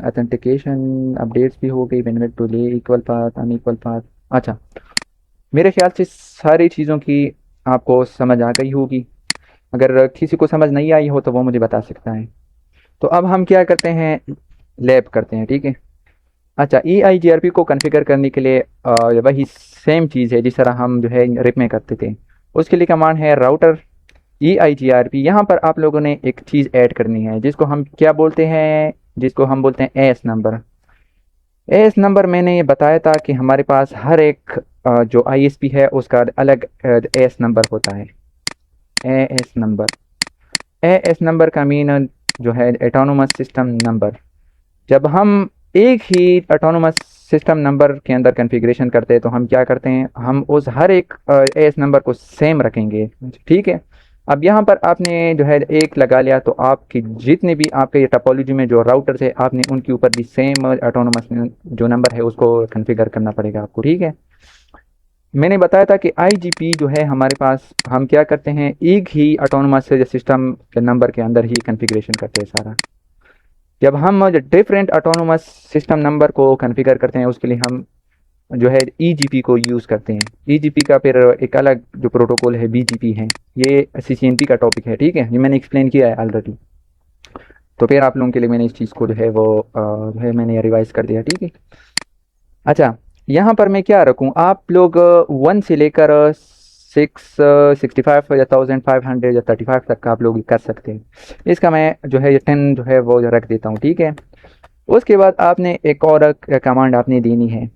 ऑथेंटिकेशन अपडेट्स भी हो गई, बेनिफिट टू ले इक्वल पाथ अनइक्वल पाथ। अच्छा, मेरे ख्याल से सारी चीज़ों की आपको समझ आ गई होगी। अगर किसी को समझ नहीं आई हो तो वो मुझे बता सकता है। तो अब हम क्या करते हैं, लैब करते हैं, ठीक है। अच्छा, ई आई जी आर पी को कॉन्फ़िगर करने के लिए वही सेम चीज़ है जिस तरह हम जो है रिप में करते थे। उसके लिए कमांड है router E I G R P. यहाँ पर आप लोगों ने एक चीज़ ऐड करनी है जिसको हम क्या बोलते हैं, जिसको हम बोलते हैं एस नंबर। एस नंबर मैंने ये बताया था कि हमारे पास हर एक जो आई एस पी है उसका अलग एस नंबर होता है। A S number, A S number का मीन जो है एटोनोमस सिस्टम नंबर। जब हम एक ही ऑटोनोमस सिस्टम नंबर के अंदर कॉन्फ़िगरेशन करते हैं तो हम क्या करते हैं, हम उस हर एक एस नंबर को सेम रखेंगे, ठीक है। अब यहाँ पर आपने जो है एक लगा लिया तो आपकी जितने भी आपके ये टोपोलॉजी में जो राउटर्स है आपने उनके ऊपर भी सेम ऑटोनोमस जो नंबर है उसको कॉन्फ़िगर करना पड़ेगा आपको, ठीक है। मैंने बताया था कि आईजीपी जो है हमारे पास, हम क्या करते हैं एक ही ऑटोनोमस सिस्टम के नंबर के अंदर ही कॉन्फ़िगरेशन करते हैं सारा। जब हम डिफरेंट ऑटोनोमस सिस्टम नंबर को कॉन्फ़िगर करते हैं उसके लिए हम जो है ईजीपी को यूज़ करते हैं। ईजीपी का फिर एक अलग जो प्रोटोकॉल है बीजीपी है, ये सीसीएनपी का टॉपिक है, ठीक है, ये मैंने एक्सप्लेन किया है ऑलरेडी। तो फिर आप लोगों के लिए मैंने इस चीज़ को जो है वो जो है मैंने रिवाइज कर दिया, ठीक है। अच्छा, यहाँ पर मैं क्या रखूँ, आप लोग 1 से लेकर 665 या 1500 या 35 तक का आप लोग कर सकते हैं। इसका मैं जो है ये 10 जो है वो रख देता हूँ, ठीक है। उसके बाद आपने एक और कमांड आपने देनी है,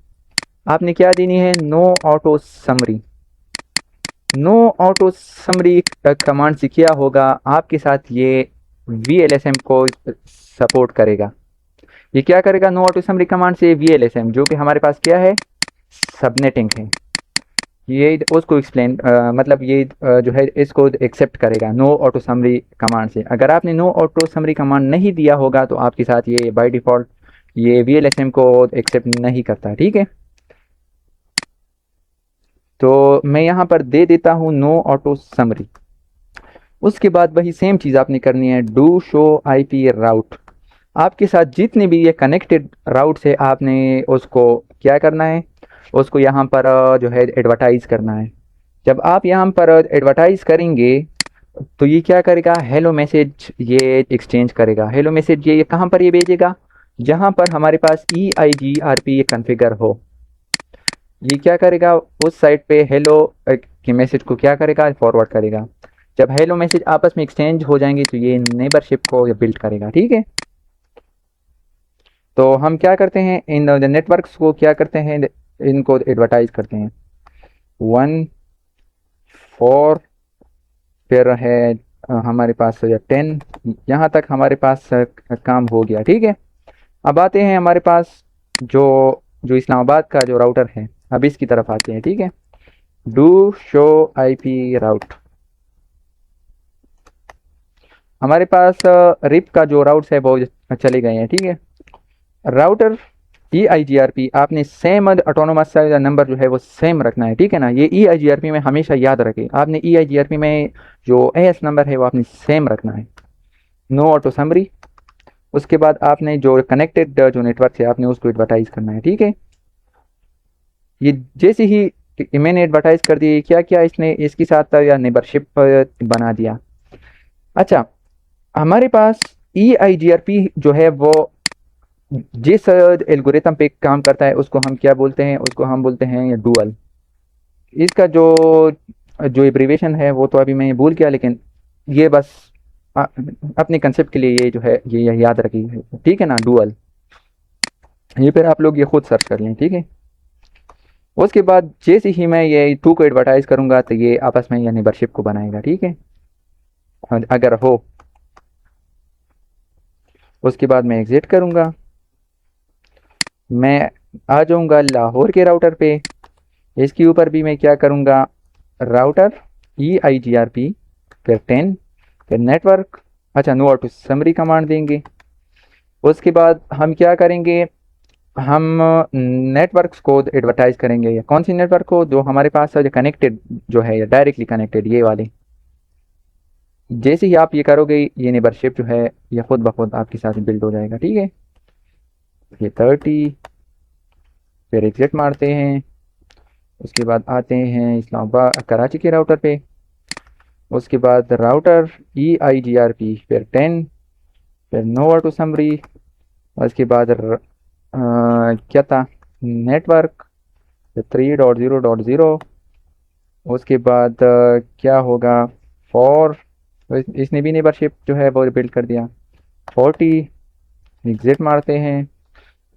आपने क्या देनी है, no auto summary. No auto summary command से क्या होगा, आपके साथ ये VLSM को सपोर्ट करेगा। ये क्या करेगा, नो ऑटो समरी कमांड से VLSM जो कि हमारे पास क्या है, सबनेटिंग है, ये उसको एक्सप्लेन मतलब ये जो है इसको एक्सेप्ट करेगा नो ऑटो समरी कमांड से। अगर आपने नो ऑटो समरी कमांड नहीं दिया होगा तो आपके साथ ये बाय डिफ़ॉल्ट ये VLSM को एक्सेप्ट नहीं करता, ठीक है। तो मैं यहाँ पर दे देता हूँ नो ऑटो समरी। उसके बाद वही सेम चीज़ आपने करनी है, डू शो आईपी राउट। आपके साथ जितने भी ये कनेक्टेड राउट्स है आपने उसको क्या करना है, उसको यहाँ पर जो है एडवर्टाइज करना है। जब आप यहाँ पर एडवर्टाइज करेंगे तो ये क्या करेगा, हेलो मैसेज ये एक्सचेंज करेगा। हेलो मैसेज ये कहाँ पर ये भेजेगा, जहाँ पर हमारे पास ई आई जी आर पी ये कन्फिगर हो। ये क्या करेगा, उस साइट पे हेलो के मैसेज को क्या करेगा, फॉरवर्ड करेगा। जब हेलो मैसेज आपस में एक्सचेंज हो जाएंगे तो ये नेबरशिप को ये बिल्ड करेगा, ठीक है। तो हम क्या करते हैं, इन नेटवर्क्स को क्या करते हैं, इनको एडवर्टाइज करते हैं। 1 4 फिर है हमारे पास 10, यहाँ तक हमारे पास काम हो गया, ठीक है। अब आते हैं हमारे पास जो जो इस्लामाबाद का जो राउटर है, अब इसकी तरफ आते हैं, ठीक है। Do show IP route. हमारे पास रिप का जो राउट्स है वो चले गए हैं, ठीक है। Router E I G R P आपने सेम ऑटोनोमस नंबर जो है वो सेम रखना है, ठीक है ना। ये ई आई जी आर पी में हमेशा याद रखें, आपने ई आई जी आर पी में जो एस नंबर है वो आपने सेम रखना है। No auto summary. उसके बाद आपने जो कनेक्टेड जो नेटवर्क है आपने उसको एडवर्टाइज करना है, ठीक है। ये जैसे ही मैंने एडवर्टाइज कर दी, क्या क्या इसने इसके साथ या नेबरशिप बना दिया। अच्छा, हमारे पास ई आई जी आर पी जो है वो जिस एल्गोरिथम पे काम करता है उसको हम क्या बोलते हैं, उसको हम बोलते हैं डुअल। इसका जो जो एब्रीवेशन है वो तो अभी मैं भूल गया, लेकिन ये बस अपने कंसेप्ट के लिए ये जो है ये याद रखिए, ठीक है ना, डुअल। ये फिर आप लोग ये खुद सर्च कर लें, ठीक है। उसके बाद जैसे ही मैं ये टू को एडवर्टाइज करूंगा तो ये आपस में या नेबरशिप को बनाएगा, ठीक है, अगर हो। उसके बाद मैं एग्जिट करूंगा, मैं आ जाऊंगा लाहौर के राउटर पे। इसके ऊपर भी मैं क्या करूंगा, router E I G R P फिर 10 फिर नेटवर्क। अच्छा, नो टू समरी कमांड देंगे। उसके बाद हम क्या करेंगे, हम नेटवर्क्स को एडवर्टाइज करेंगे। या कौन सी नेटवर्क को, जो हमारे पास जो कनेक्टेड जो है या डायरेक्टली कनेक्टेड ये वाले। जैसे ही आप ये करोगे ये नेबरशिप जो है ये खुद ब खुद आपके साथ बिल्ड हो जाएगा। ठीक है, ये 30, फिर एग्जिट मारते हैं। उसके बाद आते हैं इस्लामाबाद कराची के राउटर पे। उसके बाद राउटर EIGRP, फिर 10, फिर नोवा टू समरी। उसके बाद क्या था, नेटवर्क 3.0.0। उसके बाद क्या होगा, फॉर, इसने भी नेबरशिप जो है वो बिल्ड कर दिया। 40, एग्जिट मारते हैं।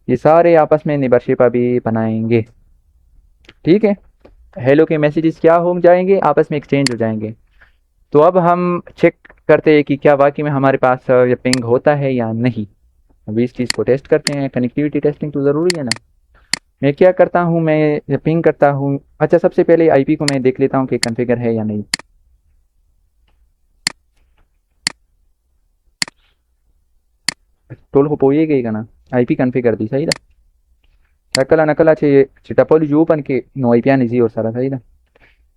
ये सारे आपस में नेबरशिप अभी बनाएंगे। ठीक है, हेलो के मैसेजेस क्या हो जाएंगे, आपस में एक्सचेंज हो जाएंगे। तो अब हम चेक करते हैं कि क्या वाकई में हमारे पास ये पिंग होता है या नहीं। अभी इस चीज़ को टेस्ट करते हैं। कनेक्टिविटी टेस्टिंग तो ज़रूरी है ना। मैं क्या करता हूँ, मैं ये पिंग करता हूँ। अच्छा, सबसे पहले आईपी को मैं देख लेता हूँ कि कॉन्फ़िगर है या नहीं। टोल को పోయేగా ఇక నా ఐపీ కన్ఫిగర్ ది సైదా నకల నకల చే టపోలు ఓపెన్ के no IP అని जी और सारा सही था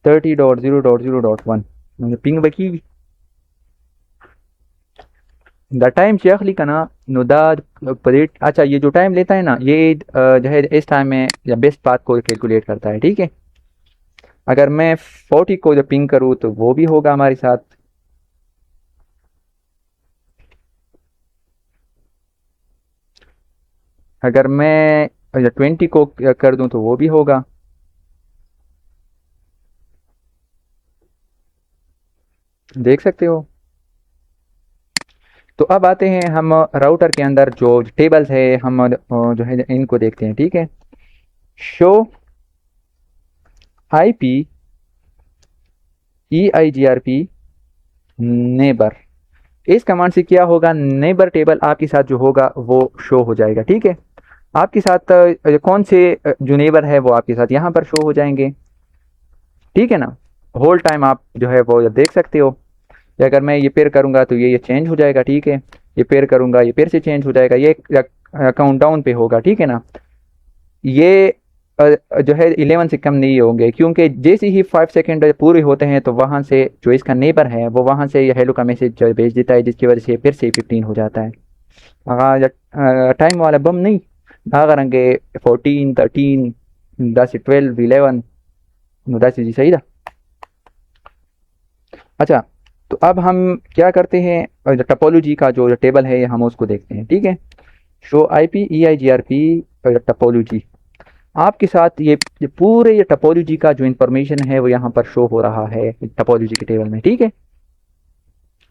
30.0.0.1 म्हणजे पिंग बकी द टाइम चेक ली ना नो द परेट। अच्छा, ये जो टाइम लेता है ना ये जो है इस टाइम में या बेस्ट पाथ को कैलकुलेट करता है। ठीक है, अगर मैं 40 को जब पिंग करूँ तो वो भी होगा हमारे साथ। अगर मैं 20 को कर दूं तो वो भी होगा। देख सकते हो। तो अब आते हैं हम राउटर के अंदर जो टेबल्स है हम जो है इनको देखते हैं। ठीक है, शो IP EIGRP नेबर, इस कमांड से क्या होगा, नेबर टेबल आपके साथ जो होगा वो शो हो जाएगा। ठीक है, आपके साथ कौन से जो नेबर है वो आपके साथ यहाँ पर शो हो जाएंगे। ठीक है ना, होल टाइम आप जो है वो देख सकते हो। या अगर मैं ये पेयर करूँगा तो ये चेंज हो जाएगा। ठीक है, ये पेयर करूँगा ये पेयर से चेंज हो जाएगा। ये काउंट डाउन पे होगा। ठीक है ना, ये जो है 11 से कम नहीं होंगे क्योंकि जैसे ही 5 सेकंड पूरे होते हैं तो वहाँ से जो इसका नेबर है वो वहाँ से हेलो का मैसेज भेज देता है, जिसकी वजह से फिर से 15 हो जाता है। टाइम वाला बम नहीं भागा रंगे 14 13 10 12 11 10 जी सही था। अच्छा, तो अब हम क्या करते हैं, टपोलॉजी का जो टेबल है हम उसको देखते हैं। ठीक है, शो IP EIGRP टपोलॉजी, आपके साथ ये पूरे ये टपोलॉजी का जो इंफॉर्मेशन है वो यहाँ पर शो हो रहा है टपोलॉजी के टेबल में। ठीक है,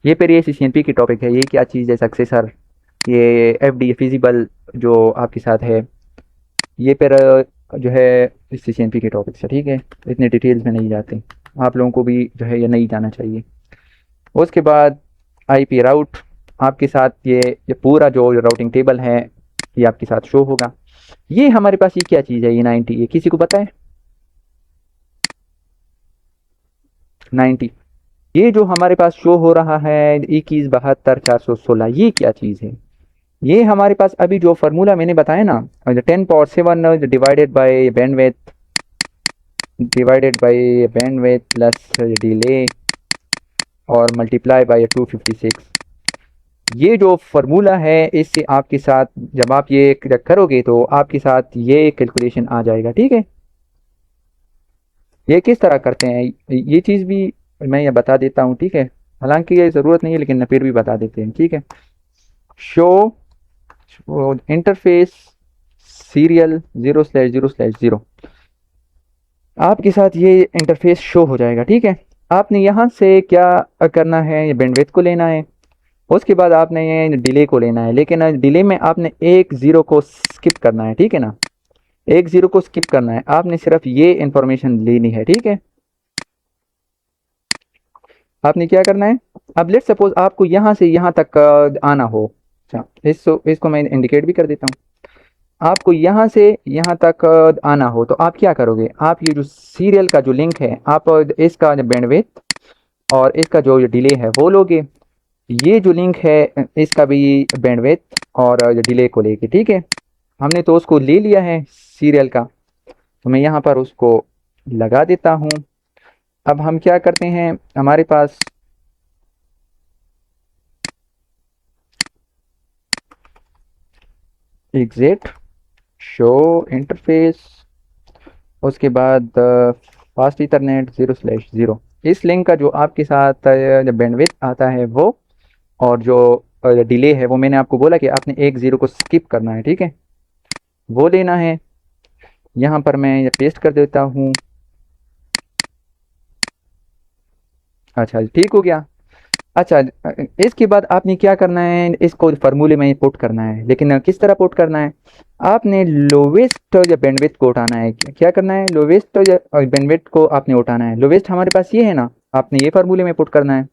ये फिर ये CCNP की टॉपिक है। ये क्या चीज़ है, सक्सेसर, ये FD फिजिबल जो आपके साथ है, ये फिर जो है CCNP के टॉपिक है। ठीक है, इतने डिटेल्स में नहीं जाते, आप लोगों को भी जो है ये नहीं जाना चाहिए। उसके बाद IP राउट, आपके साथ ये पूरा जो राउटिंग टेबल है ये आपके साथ शो होगा। ये हमारे पास ये क्या चीज़ है, ये 90, ये किसी को पता है 90, ये जो हमारे पास शो हो रहा है 21 72 416, ये क्या चीज़ है। ये हमारे पास अभी जो फार्मूला मैंने बताया ना, 10 power 7 divided by bandwidth plus delay और मल्टीप्लाई बाय 256, ये जो फार्मूला है इससे आपके साथ जब आप ये करोगे तो आपके साथ ये कैलकुलेशन आ जाएगा। ठीक है, ये किस तरह करते हैं ये चीज़ भी मैं ये बता देता हूँ। ठीक है, हालांकि ये ज़रूरत नहीं है लेकिन फिर भी बता देते हैं। ठीक है, शो इंटरफेस सीरियल 0/0/0, आपके साथ ये इंटरफेस शो हो जाएगा। ठीक है, आपने यहाँ से क्या करना है, ये बैंडविड्थ को लेना है। उसके बाद आपने ये डिले को लेना है, लेकिन डिले में आपने एक ज़ीरो को स्किप करना है। ठीक है ना, एक ज़ीरो को स्किप करना है, आपने सिर्फ ये इंफॉर्मेशन लेनी है। ठीक है, आपने क्या करना है, अब लेट सपोज आपको यहाँ से यहाँ तक आना हो। अच्छा, इसको मैं इंडिकेट भी कर देता हूँ। आपको यहाँ से यहाँ तक आना हो तो आप क्या करोगे, आप ये जो सीरियल का जो लिंक है आप इसका बैंडविड्थ और इसका जो डिले है वो लोगे। ये जो लिंक है इसका भी बैंडविड्थ और डिले को लेके। ठीक है, हमने तो उसको ले लिया है सीरियल का, तो मैं यहाँ पर उसको लगा देता हूँ। अब हम क्या करते हैं, हमारे पास एग्जिट, शो इंटरफेस, उसके बाद फास्ट इथरनेट 0/0। इस लिंक का जो आपके साथ बैंडविड्थ आता है वो, और जो डिले है वो मैंने आपको बोला कि आपने 1 0 को स्किप करना है, ठीक है, वो लेना है। यहाँ पर मैं ये पेस्ट कर देता हूँ। अच्छा ठीक हो गया। अच्छा, इसके बाद आपने क्या करना है, इसको फार्मूले में पुट करना है, लेकिन किस तरह पुट करना है, आपने लोवेस्ट या बैंडविड्थ को उठाना है। क्या करना है, लोवेस्ट या बैंडविड्थ को आपने उठाना है। लोवेस्ट हमारे पास ये है ना, आपने ये फार्मूले में पुट करना है।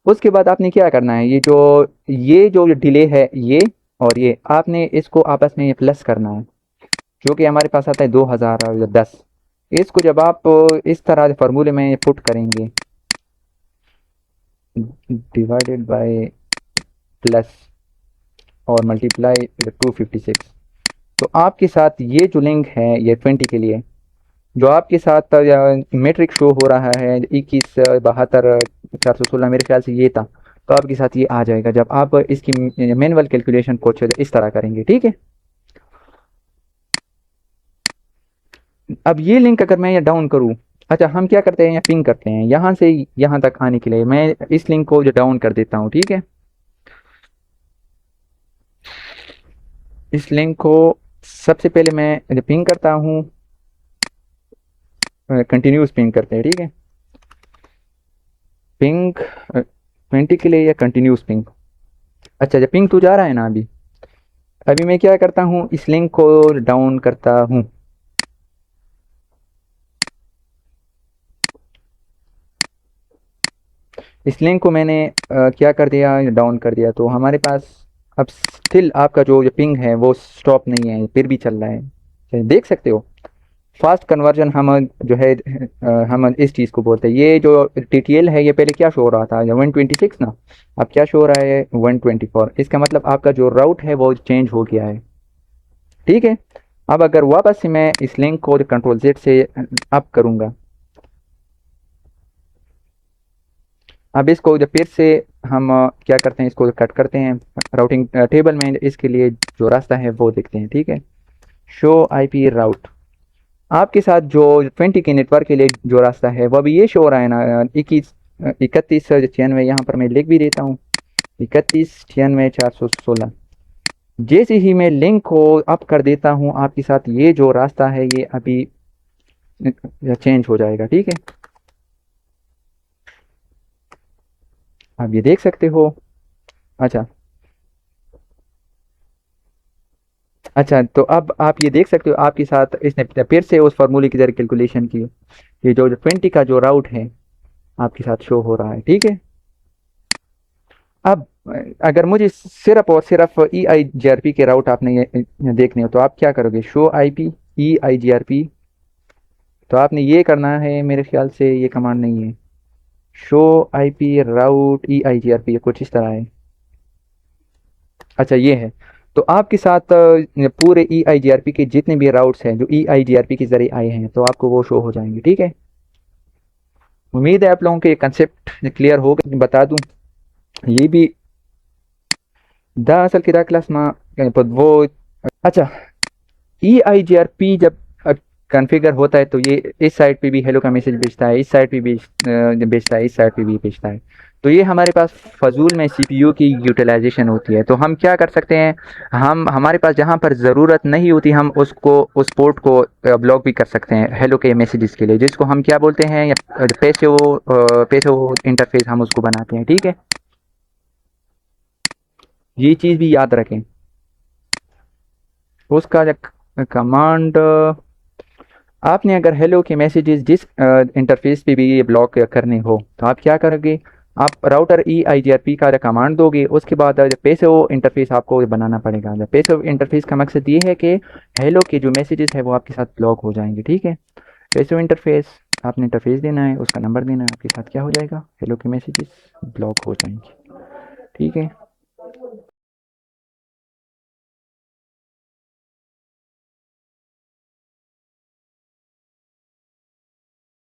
उसके बाद आपने क्या करना है, ये जो डिले है ये और ये, आपने इसको आपस में ये प्लस करना है, जो कि हमारे पास आता है 2010। इसको जब आप इस तरह फार्मूले में पुट करेंगे, डिवाइडेड बाय प्लस और मल्टीप्लाई 256, तो आपके साथ ये जो लिंक है ये 20 के लिए, जो आपके साथ मेट्रिक शो हो रहा है 21 72 416, मेरे ख्याल से ये था, तो आपके साथ ये आ जाएगा जब आप इसकी मैनुअल कैलकुलेशन को इस तरह करेंगे, ठीक है। अब ये लिंक अगर मैं ये डाउन करूँ, अच्छा हम क्या करते हैं, या पिंग करते हैं यहाँ से यहाँ तक आने के लिए, मैं इस लिंक को जो डाउन कर देता हूँ, ठीक है। इस लिंक को सबसे पहले मैं पिंग करता हूँ, कंटिन्यूस पिंग करते हैं, ठीक है। पिंग 20 के लिए या कंटिन्यूस पिंग। अच्छा जब पिंग तो जा रहा है ना अभी, अभी मैं क्या करता हूँ, इस लिंक को डाउन करता हूँ। इस लिंक को मैंने क्या कर दिया, डाउन कर दिया, तो हमारे पास अब स्टिल आपका जो पिंग है वो स्टॉप नहीं है, फिर भी चल रहा है, देख सकते हो। फास्ट कन्वर्जन हम जो है हम इस चीज़ को बोलते हैं। ये जो टीटीएल है ये पहले क्या शो हो रहा था, 126 ना, अब क्या शो हो रहा है 124। इसका मतलब आपका जो राउट है वो चेंज हो गया है, ठीक है। अब अगर वापस से मैं इस लिंक को कंट्रोल जेड से अप करूँगा, अब इसको जब फिर से हम क्या करते हैं, इसको कट करते हैं राउटिंग टेबल में, इसके लिए जो रास्ता है वो देखते हैं, ठीक है। शो आईपी राउट, आपके साथ जो 20 के नेटवर्क के लिए जो रास्ता है वो अभी ये शो हो रहा है ना, 21 31 96, यहाँ पर मैं लिख भी देता हूँ 31 96 416। जैसे ही मैं लिंक को अप कर देता हूँ, आपके साथ ये जो रास्ता है ये अभी चेंज हो जाएगा, ठीक है। आप ये देख सकते हो। अच्छा, अच्छा तो अब आप ये देख सकते हो आपके साथ इसने फिर से उस फार्मूले की जरिए कैलकुलेशन की, ये जो 20 का जो राउट है आपके साथ शो हो रहा है, ठीक है। अब अगर मुझे सिर्फ और सिर्फ ई आई जी आर पी के राउट आपने ये देखने हो, तो आप क्या करोगे, show I P E I G R P, तो आपने ये करना है, मेरे ख्याल से ये कमांड नहीं है, show I P route E I G R P, कुछ इस तरह है। अच्छा ये है, तो आपके साथ पूरे ई आई जी आर पी के जितने भी राउट्स हैं जो ई आई जी आर पी के जरिए आए हैं, तो आपको वो शो हो जाएंगे, ठीक है। उम्मीद है आप लोगों के कंसेप्ट क्लियर हो गए। बता दूं ये भी दा असल किदा क्लास में वो। अच्छा, ई आई जी आर पी जब कॉन्फ़िगर होता है तो ये इस साइड पे भी हेलो का मैसेज भेजता है, इस साइड पे भी भेजता है, इस साइड पे भी भेजता है। तो ये हमारे पास फजूल में सीपीयू की यूटिलाइजेशन होती है। तो हम क्या कर सकते हैं, हम हमारे पास जहाँ पर ज़रूरत नहीं होती हम उसको उस पोर्ट को ब्लॉक भी कर सकते हैं हेलो के मैसेजेस के लिए, जिसको हम क्या बोलते हैं, या पैसिव इंटरफेस हम उसको बनाते हैं, ठीक है। ये चीज़ भी याद रखें। उसका कमांड, आपने अगर हेलो के मैसेजेस जिस इंटरफेस पे भी ये ब्लॉक करने हो, तो आप क्या करोगे, आप router E I G R P का कमांड दोगे, उसके बाद पैसिव इंटरफेस आपको बनाना पड़ेगा। पैसिव इंटरफेस का मकसद ये है कि हेलो के जो मैसेजेस है वो आपके साथ ब्लॉक हो जाएंगे, ठीक है। पैसिव इंटरफेस, आपने इंटरफेस देना है, उसका नंबर देना है, आपके साथ क्या हो जाएगा, हेलो के मैसेजेस ब्लॉक हो जाएंगे, ठीक है।